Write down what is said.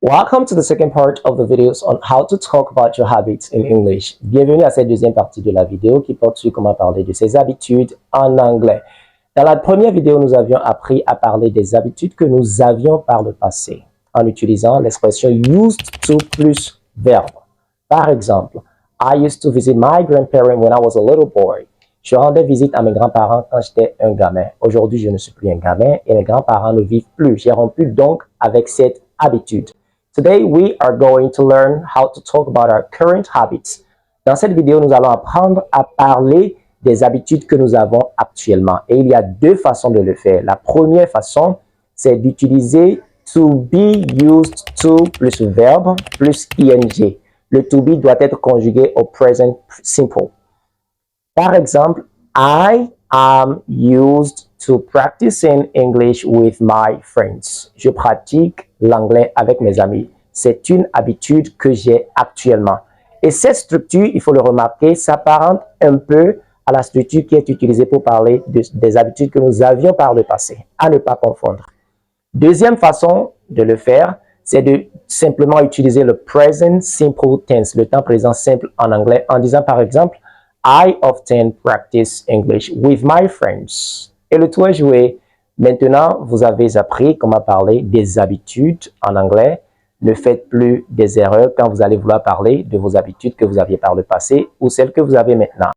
Welcome to the second part of the videos on how to talk about your habits in English. Bienvenue à cette deuxième partie de la vidéo qui porte sur comment parler de ses habitudes en anglais. Dans la première vidéo, nous avions appris à parler des habitudes que nous avions par le passé en utilisant l'expression used to plus verbe. Par exemple, I used to visit my grandparents when I was a little boy. Je rendais visite à mes grands-parents quand j'étais un gamin. Aujourd'hui, je ne suis plus un gamin et mes grands-parents ne vivent plus. J'ai rompu donc avec cette habitude. Today, we are going to learn how to talk about our current habits. Dans cette vidéo, nous allons apprendre à parler des habitudes que nous avons actuellement. Et il y a deux façons de le faire. La première façon, c'est d'utiliser to be used to plus verbe plus ing. Le to be doit être conjugué au present simple. Par exemple, I am used to practicing English with my friends. Je pratique l'anglais avec mes amis. C'est une habitude que j'ai actuellement. Et cette structure, il faut le remarquer, s'apparente un peu à la structure qui est utilisée pour parler des habitudes que nous avions par le passé, à ne pas confondre. Deuxième façon de le faire, c'est de simplement utiliser le present simple tense, le temps présent simple en anglais, en disant par exemple, I often practice English with my friends. Et le tour est joué. Maintenant, vous avez appris comment parler des habitudes en anglais. Ne faites plus des erreurs quand vous allez vouloir parler de vos habitudes que vous aviez par le passé ou celles que vous avez maintenant.